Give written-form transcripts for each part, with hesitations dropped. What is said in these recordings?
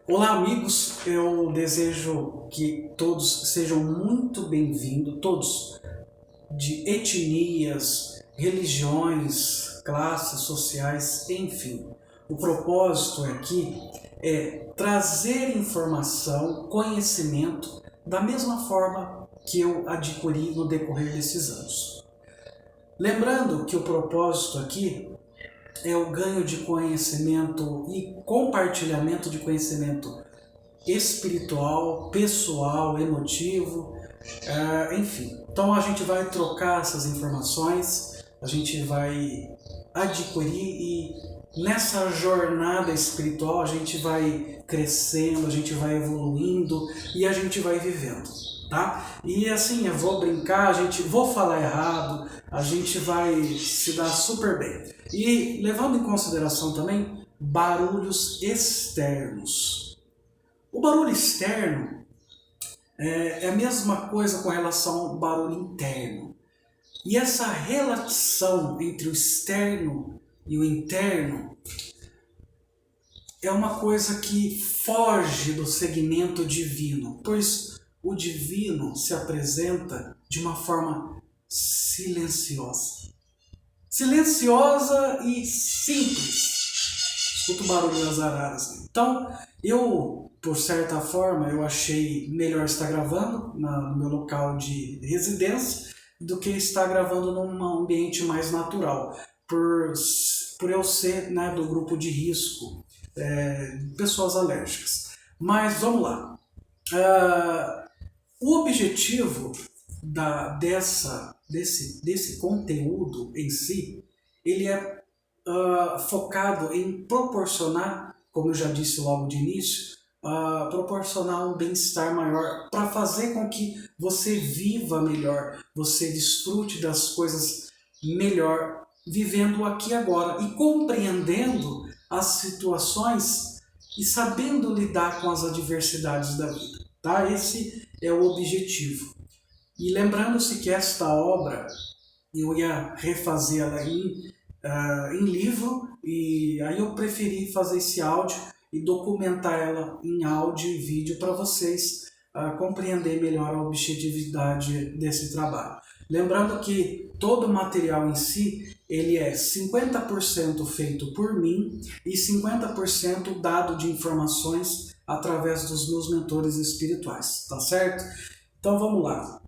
Olá, amigos. Eu desejo que todos sejam muito bem-vindos, todos de etnias, religiões, classes sociais, enfim. O propósito aqui é trazer informação, conhecimento da mesma forma que eu adquiri no decorrer desses anos. Lembrando que o propósito aqui é o ganho de conhecimento e compartilhamento de conhecimento espiritual, pessoal, emotivo, enfim. Então a gente vai trocar essas informações, a gente vai adquirir e nessa jornada espiritual a gente vai crescendo, a gente vai evoluindo e a gente vai vivendo, tá? E assim, eu vou brincar, vou falar errado, a gente vai se dar super bem. E levando em consideração também barulhos externos. O barulho externo é a mesma coisa com relação ao barulho interno. E essa relação entre o externo e o interno é uma coisa que foge do segmento divino, pois o divino se apresenta de uma forma silenciosa. Silenciosa e simples. Escuta o barulho das araras. Então, por certa forma, eu achei melhor estar gravando no meu local de residência do que estar gravando num ambiente mais natural, por eu ser, né, do grupo de risco, pessoas alérgicas. Mas vamos lá. O objetivo desse conteúdo em si, ele é focado em proporcionar, como eu já disse logo de início, proporcionar um bem-estar maior para fazer com que você viva melhor, você desfrute das coisas melhor, vivendo aqui e agora e compreendendo as situações e sabendo lidar com as adversidades da vida. Tá? Esse é o objetivo. E lembrando-se que esta obra eu ia refazê-la em livro, e aí eu preferi fazer esse áudio e documentar ela em áudio e vídeo para vocês compreender melhor a objetividade desse trabalho. Lembrando que todo o material em si, ele é 50% feito por mim e 50% dado de informações através dos meus mentores espirituais, tá certo? Então vamos lá.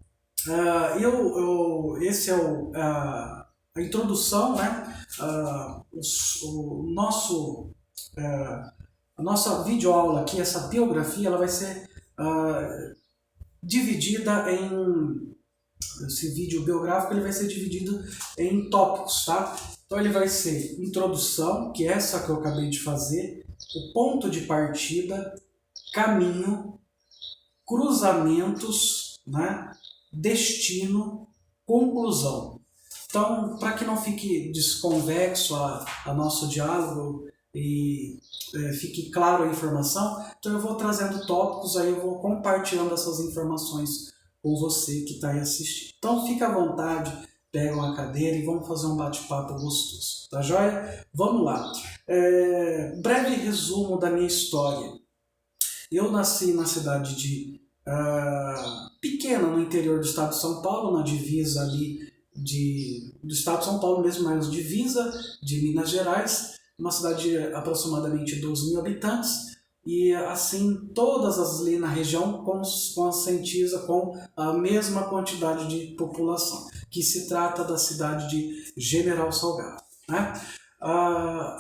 Esse é a introdução, né? A nossa videoaula aqui, essa biografia, ela vai ser dividida esse vídeo biográfico ele vai ser dividido em tópicos, tá? Então ele vai ser introdução, que é essa que eu acabei de fazer, o ponto de partida, caminho, cruzamentos, né? Destino, conclusão. Então, para que não fique desconvexo a nosso diálogo e fique claro a informação, então eu vou trazendo tópicos, aí eu vou compartilhando essas informações com você que está aí assistindo. Então, fica à vontade, pega uma cadeira e vamos fazer um bate-papo gostoso, tá joia? Vamos lá. Breve resumo da minha história. Eu nasci na cidade de pequena, no interior do estado de São Paulo, na divisa ali do estado de São Paulo mesmo, mas divisa de Minas Gerais, uma cidade de aproximadamente 12 mil habitantes, e assim todas as ali na região conscientiza com a mesma quantidade de população, que se trata da cidade de General Salgado, né?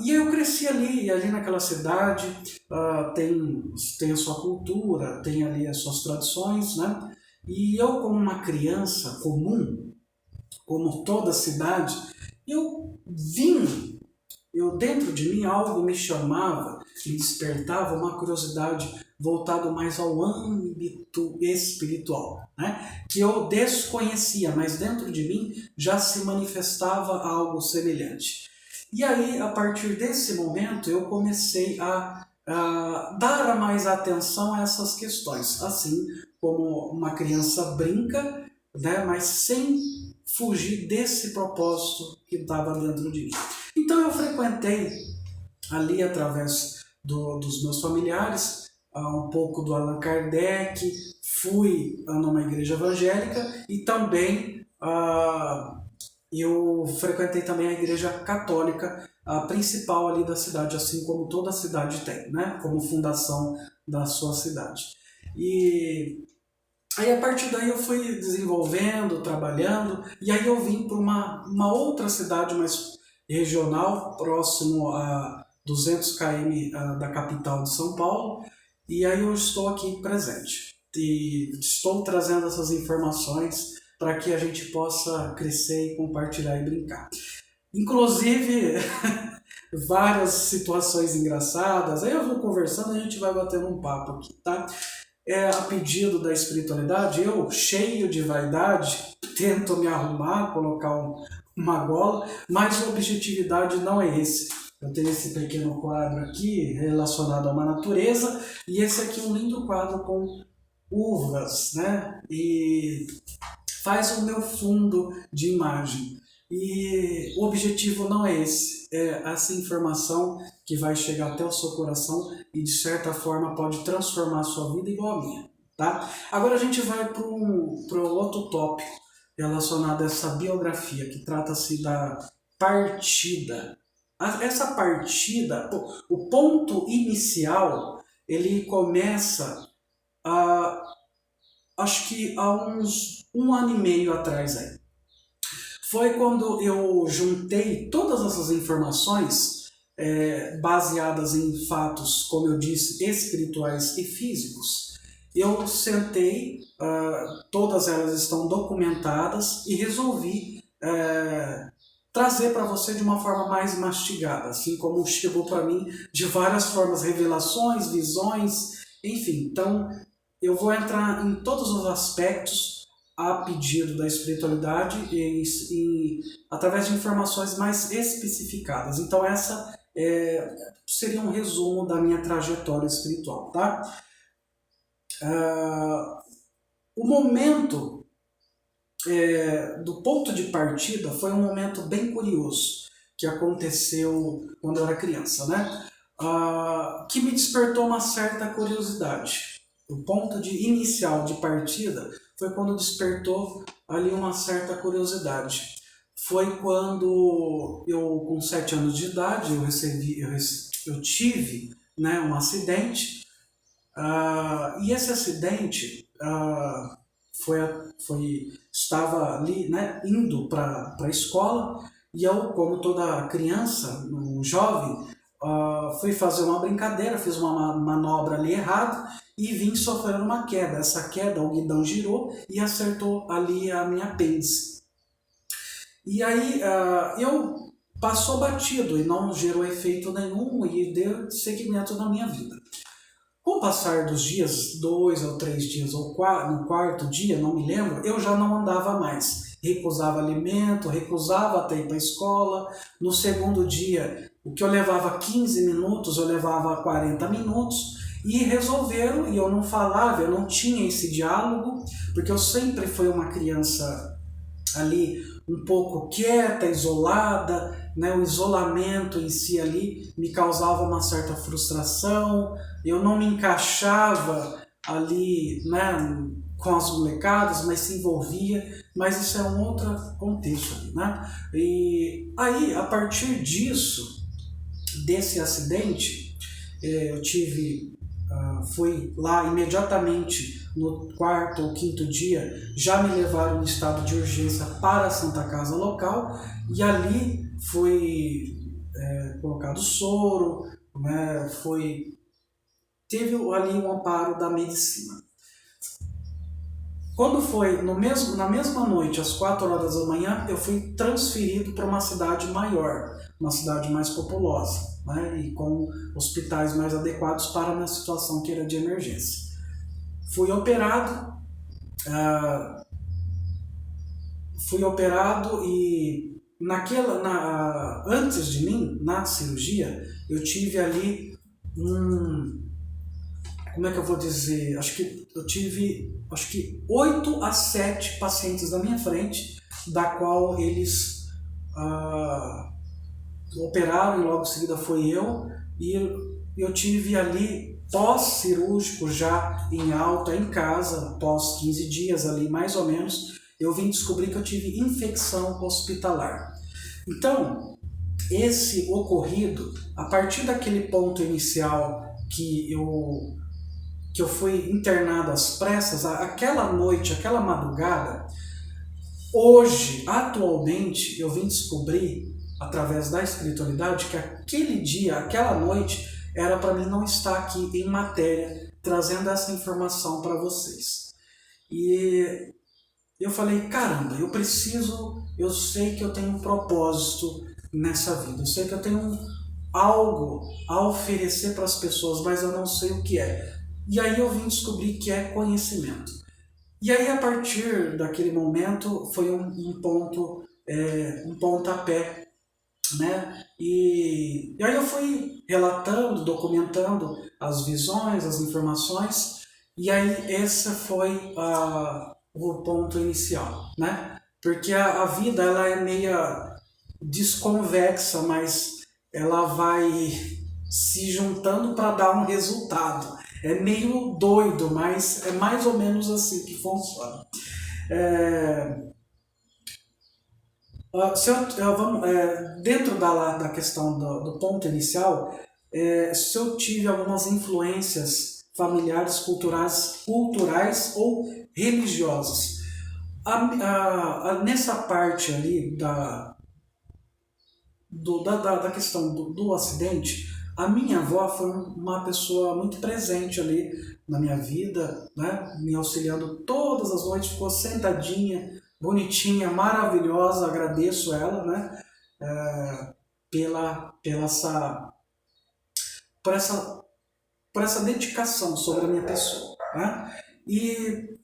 E eu cresci ali naquela cidade, tem a sua cultura, tem ali as suas tradições, né? E eu, como uma criança comum, como toda cidade, dentro de mim algo me chamava e despertava uma curiosidade voltado mais ao âmbito espiritual, né? Que eu desconhecia, mas dentro de mim já se manifestava algo semelhante. E aí, a partir desse momento, eu comecei a dar mais atenção a essas questões, assim como uma criança brinca, né, mas sem fugir desse propósito que estava dentro de mim. Então eu frequentei ali através dos meus familiares um pouco do Allan Kardec, fui numa igreja evangélica e também eu frequentei também a igreja católica, a principal ali da cidade, assim como toda cidade tem, né? Como fundação da sua cidade. E aí a partir daí eu fui desenvolvendo, trabalhando, e aí eu vim para uma outra cidade mais regional, próximo a 200 km da capital de São Paulo, e aí eu estou aqui presente. E estou trazendo essas informações para que a gente possa crescer e compartilhar e brincar. Inclusive, várias situações engraçadas, aí eu vou conversando e a gente vai batendo um papo aqui, tá? A pedido da espiritualidade, eu, cheio de vaidade, tento me arrumar, colocar uma gola, mas a objetividade não é esse. Eu tenho esse pequeno quadro aqui relacionado a uma natureza, e esse aqui é um lindo quadro com uvas, né? E faz o meu fundo de imagem. E o objetivo não é esse, é essa informação que vai chegar até o seu coração e de certa forma pode transformar a sua vida igual a minha, tá? Agora a gente vai para um outro tópico relacionado a essa biografia, que trata-se da partida. Essa partida, o ponto inicial, ele começa acho que há uns 1 ano e meio atrás aí. Foi quando eu juntei todas essas informações baseadas em fatos, como eu disse, espirituais e físicos. Eu sentei, todas elas estão documentadas e resolvi trazer para você de uma forma mais mastigada, assim como chegou para mim de várias formas, revelações, visões, enfim. Então, eu vou entrar em todos os aspectos a pedido da espiritualidade e através de informações mais especificadas. Então essa seria um resumo da minha trajetória espiritual, tá? O momento do ponto de partida foi um momento bem curioso que aconteceu quando eu era criança, né? Que me despertou uma certa curiosidade. O ponto inicial de partida foi quando despertou ali uma certa curiosidade. Foi quando eu, com 7 anos de idade, eu tive, né, um acidente, e esse acidente estava ali, né, indo para a escola, e eu, como toda criança, um jovem, fui fazer uma brincadeira, fiz uma manobra ali errada e vim sofrendo uma queda. Essa queda, o guidão girou e acertou ali a minha apêndice. E aí eu passou batido e não gerou efeito nenhum e deu seguimento na minha vida. Com o passar dos dias, 2 ou 3 dias, ou no quarto dia, não me lembro, eu já não andava mais. Recusava alimento, recusava até ir para a escola. No segundo dia, o que eu levava 15 minutos, eu levava 40 minutos. E resolveram, e eu não falava, eu não tinha esse diálogo, porque eu sempre fui uma criança ali um pouco quieta, isolada, né? O isolamento em si ali me causava uma certa frustração, eu não me encaixava ali, né, com as molecadas, mas se envolvia, mas isso é um outro contexto ali, né? E aí, a partir desse acidente, eu fui lá imediatamente no 4º ou 5º dia, já me levaram em estado de urgência para a Santa Casa local e ali foi colocado soro, né, teve ali um amparo da medicina. Quando foi na mesma noite, às 4 horas da manhã, eu fui transferido para uma cidade maior, uma cidade mais populosa, né, e com hospitais mais adequados para uma situação que era de emergência. Fui operado e antes de mim, na cirurgia, eu tive ali como é que eu vou dizer? Acho que eu tive 8 a 7 pacientes na minha frente, da qual eles operaram e logo em seguida foi eu, e eu tive ali pós-cirúrgico, já em alta, em casa, após 15 dias ali, mais ou menos, eu vim descobrir que eu tive infecção hospitalar. Então, esse ocorrido, a partir daquele ponto inicial que eu fui internado às pressas, aquela noite, aquela madrugada, hoje, atualmente, eu vim descobrir, através da espiritualidade, que aquele dia, aquela noite, era para mim não estar aqui em matéria, trazendo essa informação para vocês. E eu falei, caramba, eu sei que eu tenho um propósito nessa vida, eu sei que eu tenho algo a oferecer para as pessoas, mas eu não sei o que é. E aí eu vim descobrir que é conhecimento. E aí, a partir daquele momento, foi um ponto, um pontapé, né? E aí eu fui relatando, documentando as visões, as informações, e aí esse foi o ponto inicial, né? Porque a vida, ela é meia desconvexa, mas ela vai se juntando para dar um resultado. É meio doido, mas é mais ou menos assim que funciona. Dentro da questão do ponto inicial, se eu tive algumas influências familiares, culturais ou religiosas. Nessa parte ali da questão do acidente, a minha avó foi uma pessoa muito presente ali na minha vida, né? Me auxiliando todas as noites, ficou sentadinha, bonitinha, maravilhosa, agradeço ela, né? Por essa, por essa dedicação sobre a minha pessoa, né? E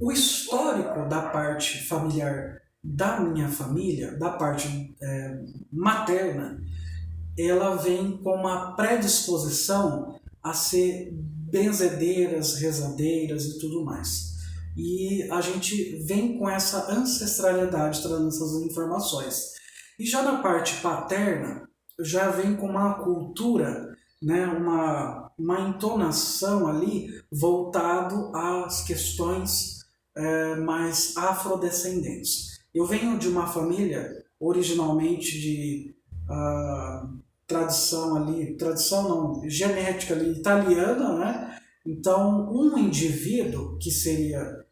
o histórico da parte familiar da minha família, da parte materna, ela vem com uma predisposição a ser benzedeiras, rezadeiras e tudo mais. E a gente vem com essa ancestralidade trazendo essas informações. E já na parte paterna, já vem com uma cultura, né, uma entonação ali voltado às questões mais afrodescendentes. Eu venho de uma família originalmente de tradição não, genética ali italiana, né? Então, um indivíduo que seria,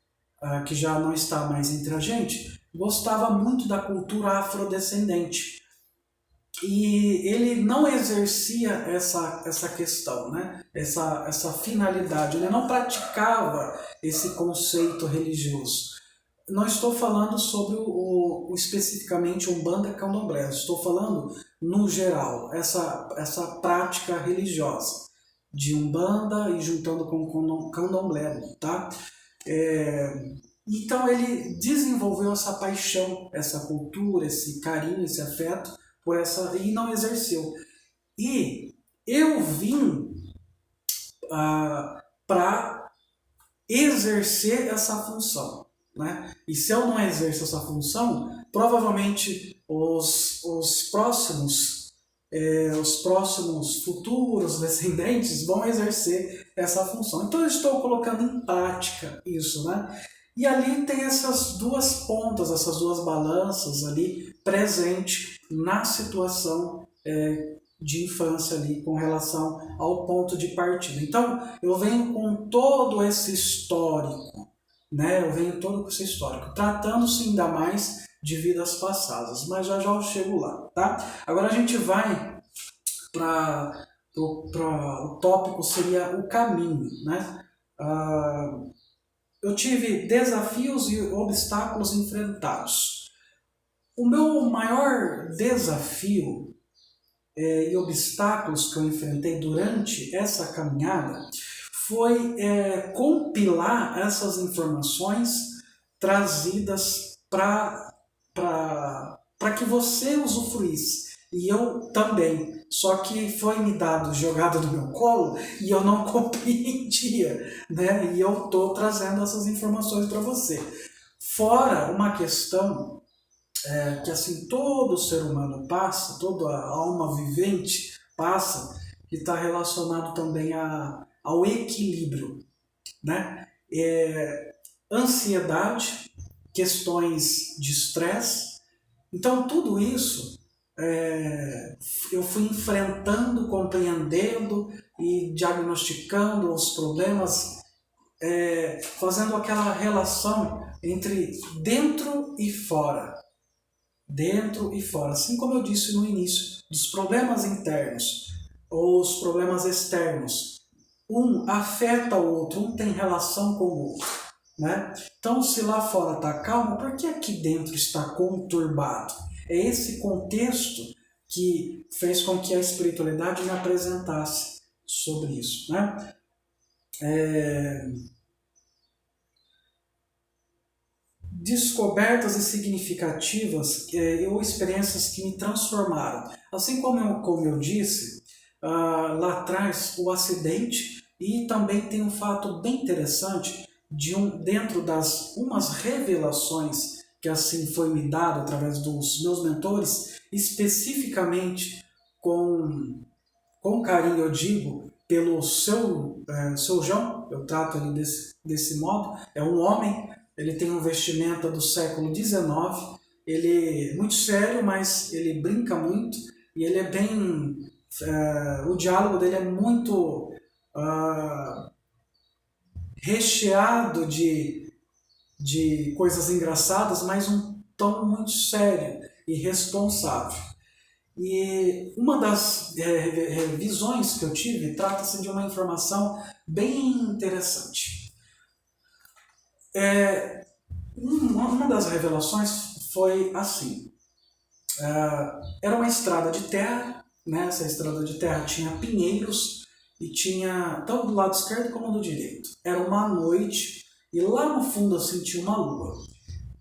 que já não está mais entre a gente, gostava muito da cultura afrodescendente. E ele não exercia essa questão, né? essa finalidade, ele não praticava esse conceito religioso. Não estou falando sobre especificamente Umbanda e Candomblé, estou falando no geral, essa prática religiosa de Umbanda e juntando com Candomblé, tá? Então ele desenvolveu essa paixão, essa cultura, esse carinho, esse afeto por essa e não exerceu. E eu vim para exercer essa função, né? E se eu não exerço essa função, provavelmente os próximos futuros descendentes vão exercer essa função. Então eu estou colocando em prática isso, né? E ali tem essas duas pontas, essas duas balanças ali presente na situação de infância ali com relação ao ponto de partida. Então eu venho com todo esse histórico, né? Eu venho todo com esse histórico, tratando-se ainda mais de vidas passadas, mas já eu chego lá, tá? Agora a gente vai para o tópico, seria o caminho, né? Eu tive desafios e obstáculos enfrentados. O meu maior desafio e obstáculos que eu enfrentei durante essa caminhada foi compilar essas informações trazidas para que você usufruísse. E eu também. Só que foi me jogado no meu colo e eu não compreendia, né? E eu estou trazendo essas informações para você. Fora uma questão que assim todo ser humano passa, toda alma vivente passa, que está relacionado também ao equilíbrio, né? Ansiedade, questões de estresse. Então, tudo isso eu fui enfrentando, compreendendo e diagnosticando os problemas, fazendo aquela relação entre dentro e fora. Dentro e fora. Assim como eu disse no início, dos problemas internos ou os problemas externos. Um afeta o outro, um tem relação com o outro, né? Então, se lá fora está calmo, por que aqui dentro está conturbado? É esse contexto que fez com que a espiritualidade me apresentasse sobre isso, né? Descobertas e significativas ou experiências que me transformaram. Assim como eu disse, lá atrás, o acidente, e também tem um fato bem interessante dentro das umas revelações que assim foi me dado através dos meus mentores, especificamente com carinho eu digo, pelo seu João, eu trato ele desse modo, é um homem, ele tem um vestimenta do século XIX, ele é muito sério, mas ele brinca muito, e ele é bem, o diálogo dele é muito recheado de coisas engraçadas, mas um tom muito sério e responsável. E uma das visões que eu tive trata-se de uma informação bem interessante. Uma das revelações foi assim. Era uma estrada de terra, né? Essa estrada de terra tinha pinheiros e tinha tanto do lado esquerdo como do direito. Era uma noite e lá no fundo eu senti uma lua.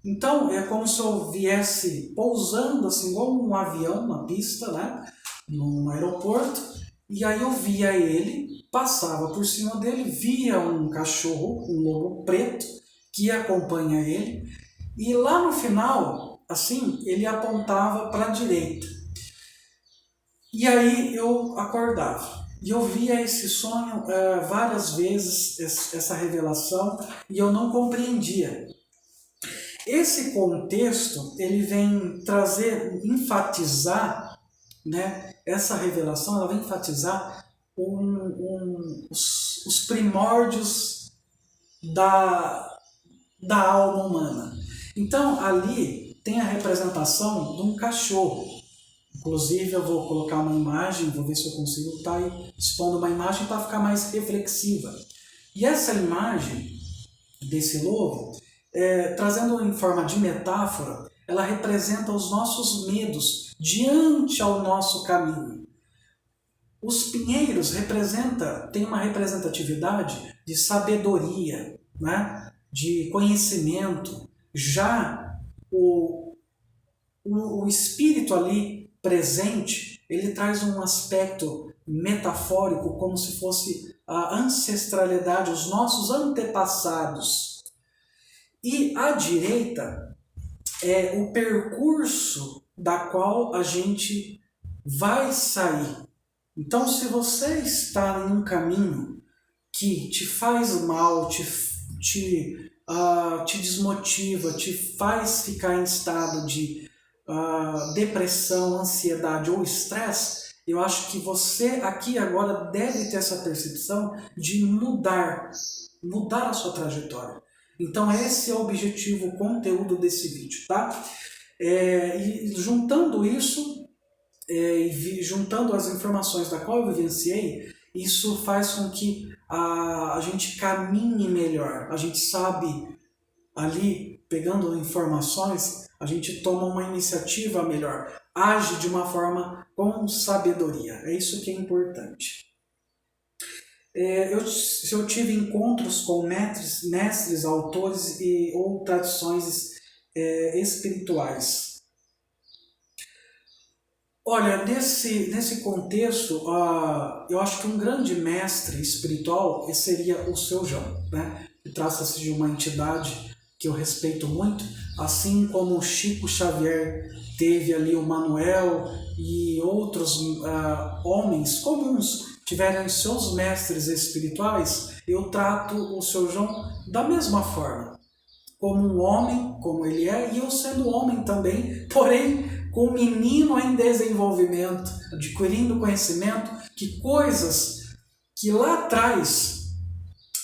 Então, é como se eu viesse pousando, assim, igual um avião na pista, né? Num aeroporto, e aí eu via ele, passava por cima dele, via um cachorro, um lobo preto, que acompanha ele, e lá no final, assim, ele apontava para a direita. E aí eu acordava. E eu via esse sonho várias vezes, essa revelação, e eu não compreendia. Esse contexto, ele vem enfatizar, né, essa revelação, ela vem enfatizar os primórdios da alma humana. Então, ali tem a representação de um cachorro. Inclusive, eu vou colocar uma imagem, vou ver se eu consigo estar aí expondo uma imagem para ficar mais reflexiva. E essa imagem desse lobo, trazendo em forma de metáfora, ela representa os nossos medos diante ao nosso caminho. Os pinheiros têm uma representatividade de sabedoria, né? De conhecimento. Já o espírito ali presente, ele traz um aspecto metafórico, como se fosse a ancestralidade, os nossos antepassados. E à direita é o percurso da qual a gente vai sair. Então, se você está em um caminho que te faz mal, te desmotiva, te faz ficar em estado de depressão, ansiedade ou estresse, eu acho que você aqui agora deve ter essa percepção de mudar a sua trajetória. Então esse é o objetivo, o conteúdo desse vídeo, tá? E juntando isso, juntando as informações da qual eu vivenciei, isso faz com que a gente caminhe melhor. A gente sabe ali, pegando informações, a gente toma uma iniciativa melhor, age de uma forma com sabedoria. É isso que é importante. Eu tive encontros com mestres, autores ou tradições espirituais. Olha, nesse contexto, eu acho que um grande mestre espiritual seria o Seu João, né? Que trata-se de uma entidade que eu respeito muito, assim como o Chico Xavier teve ali o Manuel e outros homens comuns tiverem seus mestres espirituais, eu trato o seu João da mesma forma, como um homem, como ele é, e eu sendo homem também, porém com um menino em desenvolvimento, adquirindo conhecimento, que coisas que lá atrás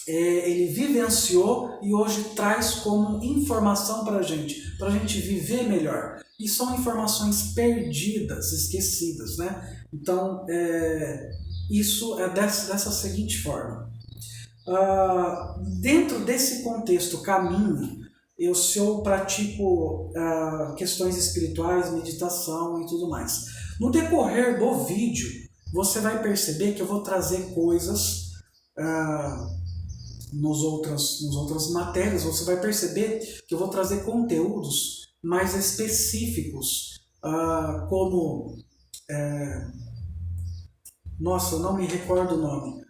ele vivenciou e hoje traz como informação para a gente viver melhor. E são informações perdidas, esquecidas, né? Então, isso é dessa seguinte forma. Dentro desse contexto caminho, se eu pratico questões espirituais, meditação e tudo mais. No decorrer do vídeo, você vai perceber que eu vou trazer coisas nos outras matérias, você vai perceber que eu vou trazer conteúdos mais específicos, como... nossa, eu não me recordo o nome.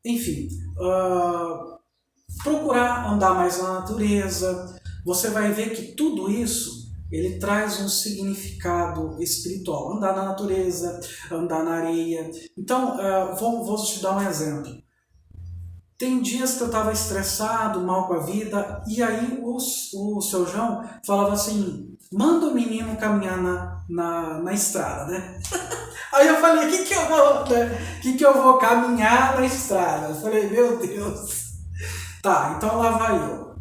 Enfim, procurar andar mais na natureza. Você vai ver que tudo isso ele traz um significado espiritual. Andar na natureza, andar na areia. Então, vou te dar um exemplo. Tem dias que eu estava estressado, mal com a vida, e aí o seu João falava assim, manda o menino caminhar na estrada, né? Aí eu falei, que eu vou caminhar na estrada? Eu falei, meu Deus. Tá, então lá vai eu,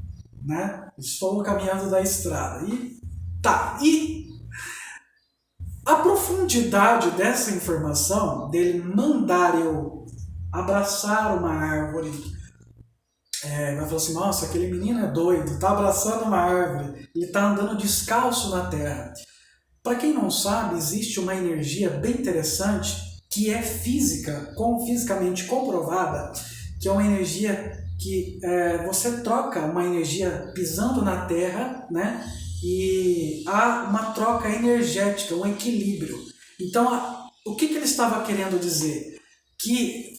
né? Estou caminhando da estrada. E a profundidade dessa informação, dele mandar eu abraçar uma árvore, vai falar assim, nossa, aquele menino é doido, tá abraçando uma árvore, ele tá andando descalço na terra. Para quem não sabe, existe uma energia bem interessante que é fisicamente comprovada, que é uma energia que você troca uma energia pisando na terra, né? E há uma troca energética, um equilíbrio. Então, o que ele estava querendo dizer? Que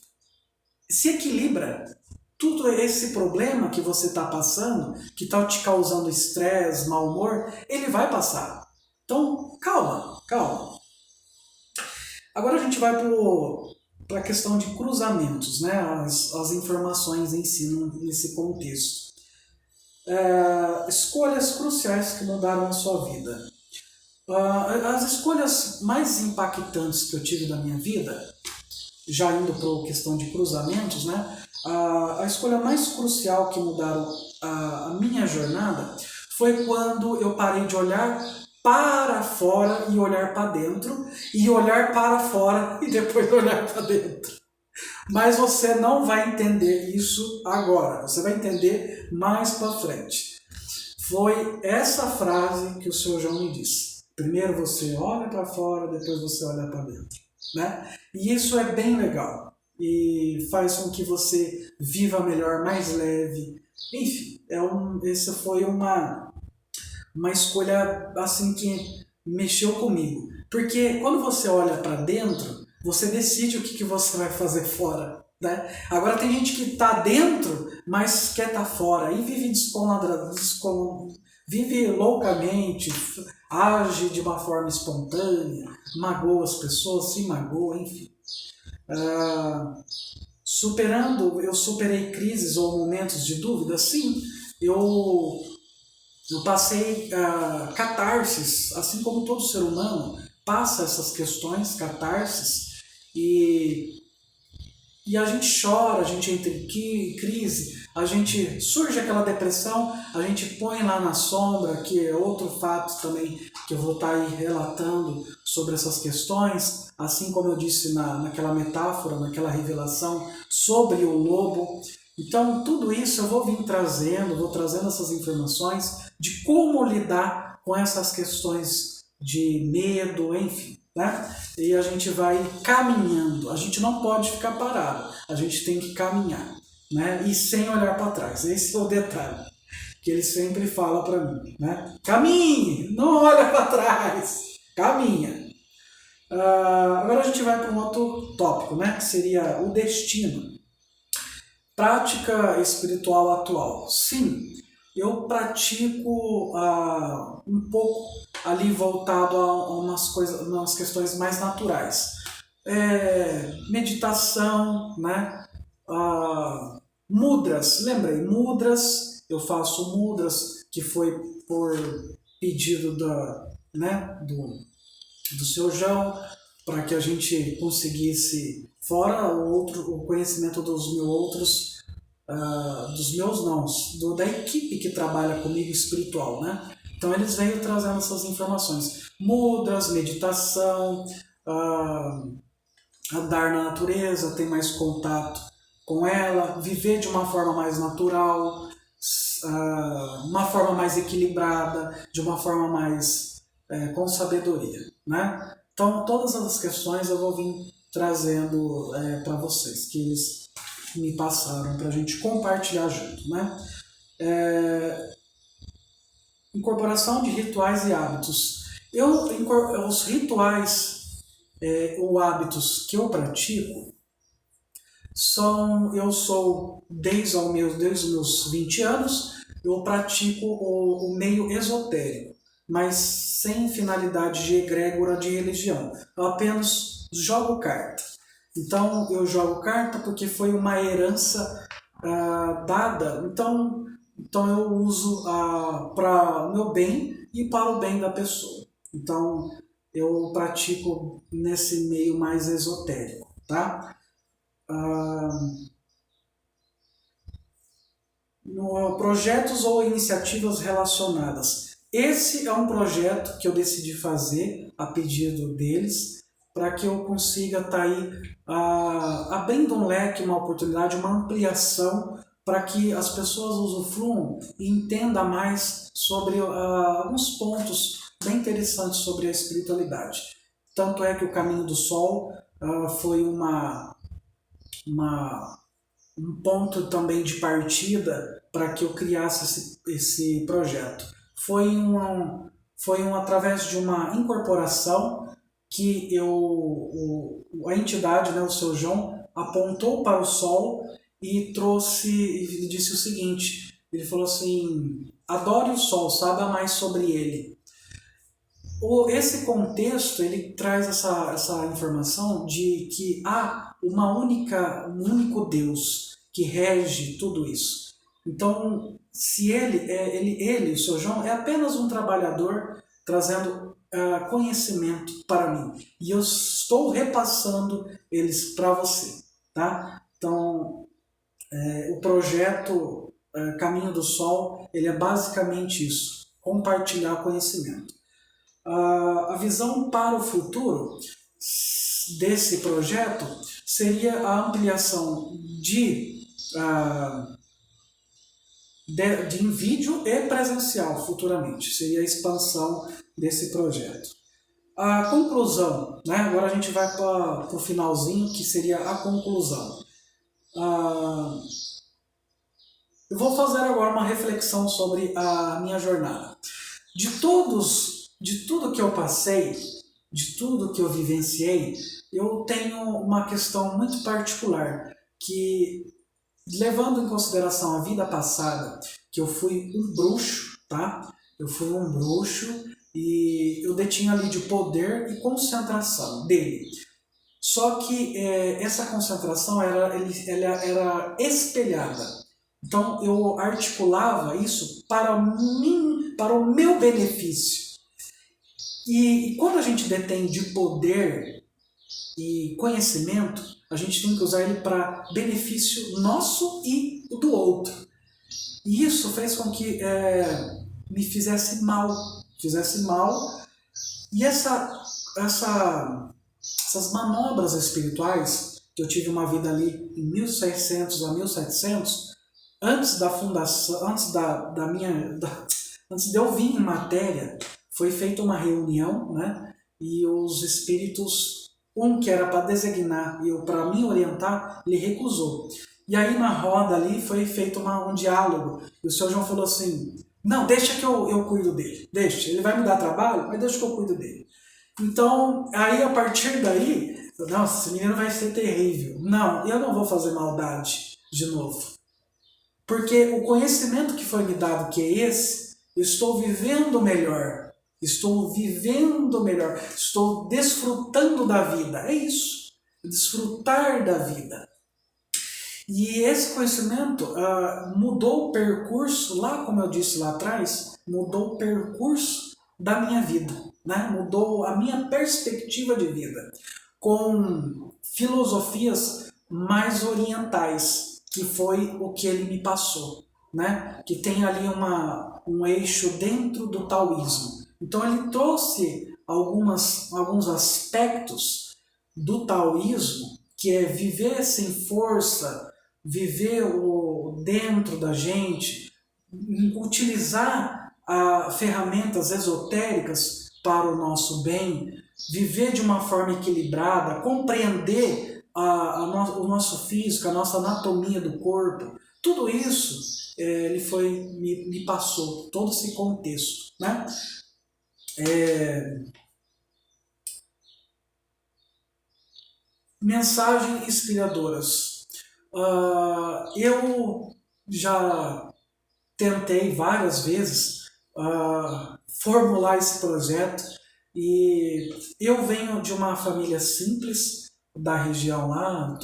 se equilibra tudo esse problema que você está passando, que está te causando estresse, mau humor, ele vai passar. Então, calma. Agora a gente vai para a questão de cruzamentos, né? As informações em si, nesse contexto. Escolhas cruciais que mudaram a sua vida. As escolhas mais impactantes que eu tive na minha vida, já indo para a questão de cruzamentos, né? A escolha mais crucial que mudaram a minha jornada foi quando eu parei de olhar para fora e olhar para dentro, e olhar para fora e depois olhar para dentro. Mas você não vai entender isso agora, você vai entender mais para frente. Foi essa frase que o seu João me disse. Primeiro você olha para fora, depois você olha para dentro, né? E isso é bem legal e faz com que você viva melhor, mais leve. Enfim, essa foi uma escolha assim que mexeu comigo. Porque quando você olha para dentro, você decide o que você vai fazer fora, né? Agora tem gente que está dentro, mas quer estar fora e vive vive loucamente, age de uma forma espontânea, magoa as pessoas, se magoa, enfim. Eu superei crises ou momentos de dúvida? Sim, eu passei catarses, assim como todo ser humano passa essas questões, catarses, e a gente chora, a gente entra em crise, surge aquela depressão, a gente põe lá na sombra, que é outro fato também que eu vou estar aí relatando sobre essas questões, assim como eu disse naquela metáfora, naquela revelação sobre o lobo. Então, tudo isso eu vou trazendo essas informações de como lidar com essas questões de medo, enfim, né? E a gente vai caminhando, a gente não pode ficar parado, a gente tem que caminhar, né? E sem olhar para trás, esse é o detalhe que ele sempre fala para mim, né? Caminhe, não olha para trás, caminha. Agora a gente vai para um outro tópico, né? Que seria o destino. Prática espiritual atual. Sim, eu pratico um pouco ali voltado a umas questões mais naturais. meditação, né? Mudras, lembrei, mudras, eu faço mudras, que foi por pedido né, do seu João, para que a gente conseguisse, fora o conhecimento dos meus não, da equipe que trabalha comigo espiritual, né? Então eles veio trazendo essas informações, mudras, meditação, andar na natureza, ter mais contato com ela, viver de uma forma mais natural, uma forma mais equilibrada, de uma forma mais com sabedoria, né? Então todas as questões eu vou vir trazendo para vocês, que eles me passaram para a gente compartilhar junto, né? Incorporação de rituais e hábitos. Os rituais ou hábitos que eu pratico eu sou desde os meus 20 anos, eu pratico o meio esotérico, mas sem finalidade de egrégora de religião. Eu apenas jogo carta. Então eu jogo carta porque foi uma herança dada, então eu uso para o meu bem e para o bem da pessoa. Então eu pratico nesse meio mais esotérico, tá? Projetos ou iniciativas relacionadas. Esse é um projeto que eu decidi fazer a pedido deles, para que eu consiga estar aí abrindo um leque, uma oportunidade, uma ampliação, para que as pessoas usufruam e entendam mais sobre alguns pontos bem interessantes sobre a espiritualidade. Tanto é que o Caminho do Sol foi um ponto também de partida para que eu criasse esse projeto. Foi através de uma incorporação que a entidade, né, o seu João, apontou para o Sol e disse o seguinte, ele falou assim: adore o Sol, saiba mais sobre ele. Esse contexto ele traz essa informação de que há um único Deus que rege tudo isso. Então, se ele, o seu João, é apenas um trabalhador trazendo conhecimento para mim, e eu estou repassando eles para você, tá? Então, o projeto Caminho do Sol, ele é basicamente isso: compartilhar conhecimento. A visão para o futuro desse projeto seria a ampliação de em vídeo e presencial futuramente, seria a expansão desse projeto. A conclusão, né? Agora a gente vai para o finalzinho, que seria a conclusão. Eu vou fazer agora uma reflexão sobre a minha jornada. De tudo que eu passei, de tudo que eu vivenciei, eu tenho uma questão muito particular, que, levando em consideração a vida passada, que eu fui um bruxo, tá? Eu fui um bruxo e eu detinha ali de poder e concentração dele. Só que essa concentração ela era espelhada. Então eu articulava isso para mim, para o meu benefício. E quando a gente detém de poder e conhecimento, a gente tem que usar ele para benefício nosso e do outro. E isso fez com que me fizesse mal. E essas manobras espirituais, que eu tive uma vida ali em 1600 a 1700, antes da fundação, antes de eu vir em matéria, foi feita uma reunião, né? E os espíritos, que era para designar e para me orientar, ele recusou. E aí na roda ali foi feito um diálogo, e o senhor João falou assim: não, deixa que eu cuido dele, deixa, ele vai me dar trabalho, mas deixa que eu cuido dele. Então, aí a partir daí, nossa, esse menino vai ser terrível. Não, eu não vou fazer maldade de novo. Porque o conhecimento que foi me dado, que é esse, eu estou vivendo melhor, estou desfrutando da vida, é isso. desfrutar da vida. E esse conhecimento mudou o percurso, lá como eu disse lá atrás, mudou o percurso da minha vida, né? Mudou a minha perspectiva de vida, com filosofias mais orientais, que foi o que ele me passou, né? Que tem ali um eixo dentro do taoísmo. Então ele trouxe alguns aspectos do taoísmo, que é viver sem força, viver dentro da gente, utilizar ferramentas esotéricas para o nosso bem, viver de uma forma equilibrada, compreender o nosso físico, a nossa anatomia do corpo. Tudo isso ele me passou, todo esse contexto, né? Mensagens inspiradoras. Eu já tentei várias vezes formular esse projeto, e eu venho de uma família simples da região lá,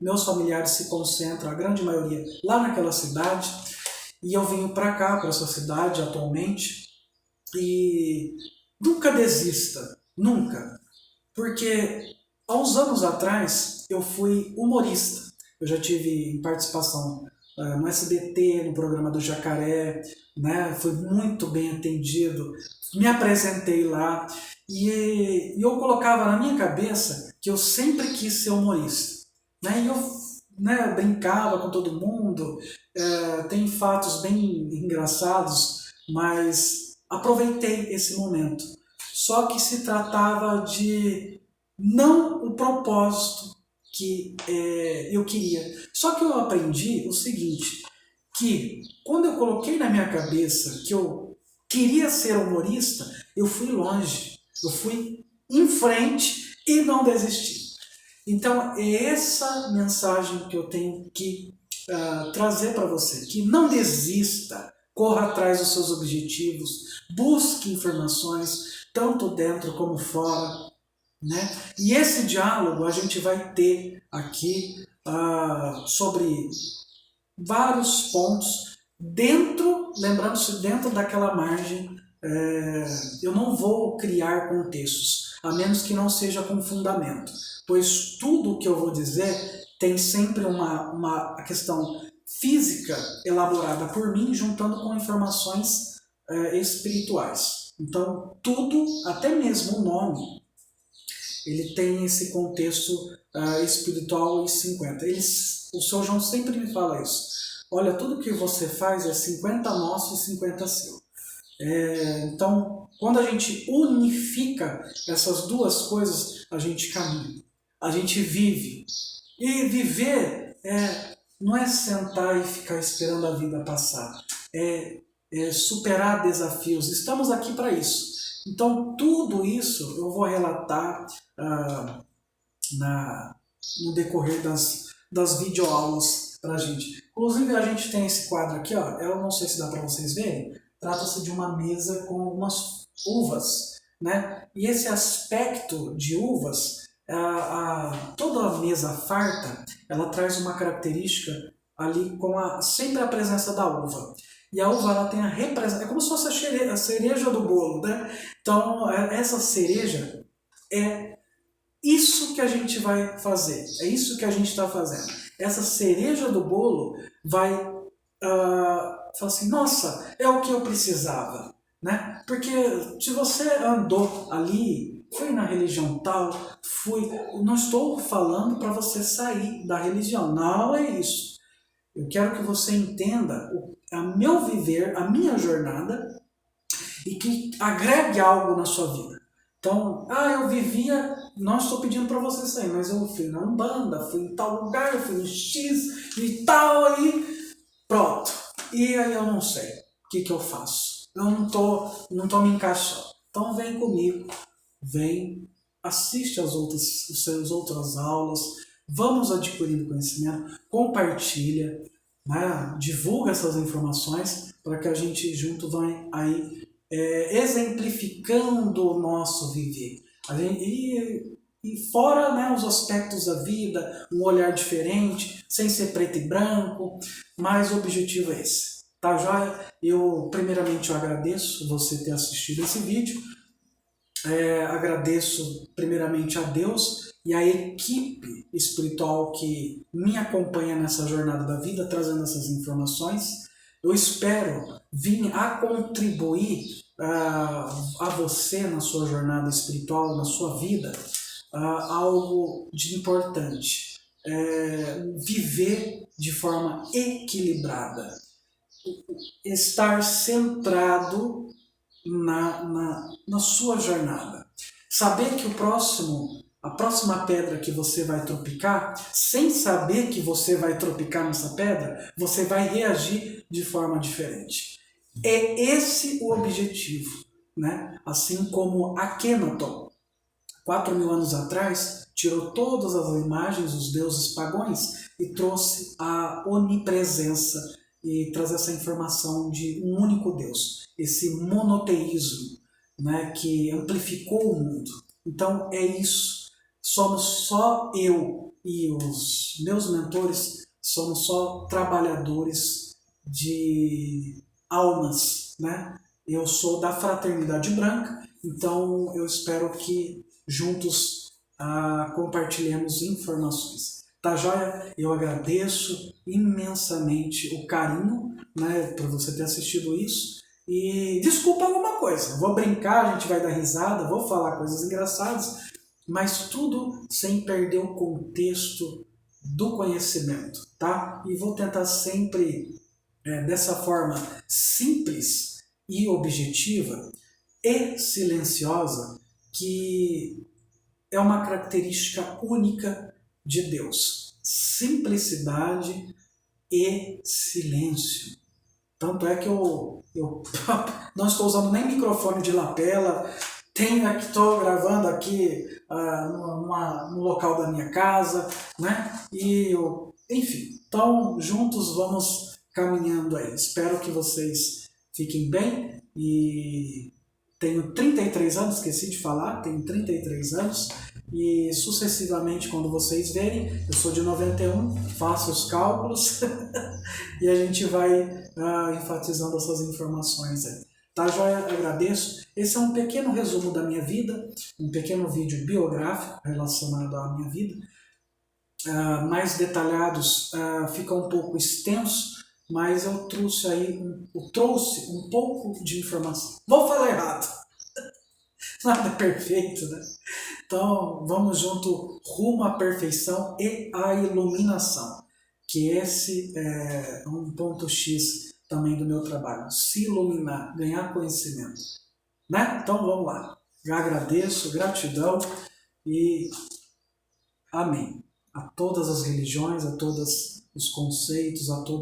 meus familiares se concentram, a grande maioria, lá naquela cidade, e eu venho para cá, para essa cidade atualmente, e nunca desista, nunca, porque há uns anos atrás eu fui humorista. Eu já tive participação no SBT, no programa do Jacaré, né? Fui muito bem atendido, me apresentei lá e eu colocava na minha cabeça que eu sempre quis ser humorista, né? E eu, né, brincava com todo mundo, tem fatos bem engraçados, mas aproveitei esse momento. Só que se tratava de não o propósito que eu queria. Só que eu aprendi o seguinte, que quando eu coloquei na minha cabeça que eu queria ser humorista, eu fui longe, eu fui em frente e não desisti. Então é essa mensagem que eu tenho que trazer para você, que não desista, corra atrás dos seus objetivos, busque informações, tanto dentro como fora, né? E esse diálogo a gente vai ter aqui sobre vários pontos, lembrando-se, dentro daquela margem. Eu não vou criar contextos, a menos que não seja com fundamento, pois tudo o que eu vou dizer tem sempre uma questão física elaborada por mim, juntando com informações espirituais. Então, tudo, até mesmo o nome, ele tem esse contexto espiritual e 50. O Sr. João sempre me fala isso. Olha, tudo que você faz é 50 nosso e 50 seu. Então, quando a gente unifica essas duas coisas, a gente caminha, a gente vive. E viver não é sentar e ficar esperando a vida passar, é superar desafios. Estamos aqui para isso. Então, tudo isso eu vou relatar no decorrer das videoaulas para a gente. Inclusive, a gente tem esse quadro aqui, ó, eu não sei se dá para vocês verem, trata-se de uma mesa com algumas uvas, né? E esse aspecto de uvas, toda a mesa farta, ela traz uma característica ali com sempre a presença da uva. E a uva, ela tem é como se fosse a cereja do bolo, né? Então, essa cereja é isso que a gente vai fazer, é isso que a gente está fazendo. Essa cereja do bolo vai falar assim, nossa, é o que eu precisava, né? Porque se você andou ali, foi na religião tal, não estou falando para você sair da religião, não é isso. Eu quero que você entenda a meu viver, a minha jornada, e que agregue algo na sua vida. Então, eu vivia, não estou pedindo para você sair, mas eu fui na Umbanda, fui em tal lugar, fui no X e tal, aí pronto. E aí eu não sei o que eu faço. Eu não tô me encaixando. Então vem comigo, vem, assiste as outras aulas, vamos adquirindo conhecimento, compartilha, né? Divulga essas informações para que a gente junto vai aí exemplificando o nosso viver. E E fora, né, os aspectos da vida, um olhar diferente, sem ser preto e branco, mas o objetivo é esse. Tá joia? Primeiramente, eu agradeço você ter assistido esse vídeo. Agradeço primeiramente a Deus e a equipe espiritual que me acompanha nessa jornada da vida, trazendo essas informações. Eu espero vir a contribuir a você na sua jornada espiritual, na sua vida, algo de importante. Viver de forma equilibrada. Estar centrado na sua jornada. Saber que a próxima pedra que você vai tropicar, sem saber que você vai tropicar nessa pedra, você vai reagir de forma diferente. É esse o objetivo, né? Assim como Akhenaton, 4.000 anos atrás, tirou todas as imagens dos deuses pagãos e trouxe a onipresença e traz essa informação de um único Deus, esse monoteísmo, né, que amplificou o mundo. Então é isso. Somos só eu e os meus mentores, somos só trabalhadores de almas, né? Eu sou da Fraternidade Branca, então eu espero que juntos compartilhemos informações. Tá joia? Eu agradeço imensamente o carinho, né, por você ter assistido isso. E desculpa alguma coisa, vou brincar, a gente vai dar risada, vou falar coisas engraçadas, mas tudo sem perder o contexto do conhecimento, tá? E vou tentar sempre, dessa forma simples e objetiva e silenciosa, que é uma característica única de Deus. Simplicidade e silêncio. Tanto é que eu não estou usando nem microfone de lapela, estou gravando aqui no local da minha casa, né? Enfim, então juntos vamos caminhando aí. Espero que vocês fiquem bem e tenho 33 anos, esqueci de falar, tenho 33 anos e sucessivamente quando vocês verem, eu sou de 91, faço os cálculos e a gente vai enfatizando essas informações aí. Tá, joia? Agradeço. Esse é um pequeno resumo da minha vida, um pequeno vídeo biográfico relacionado à minha vida. Mais detalhados, fica um pouco extenso, mas eu trouxe um pouco de informação. Vou falar errado. Nada é perfeito, né? Então, vamos junto rumo à perfeição e à iluminação. Que esse é um ponto X também do meu trabalho. Se iluminar, ganhar conhecimento. Né? Então, vamos lá. Já agradeço, gratidão e amém. A todas as religiões, a todos os conceitos, a todas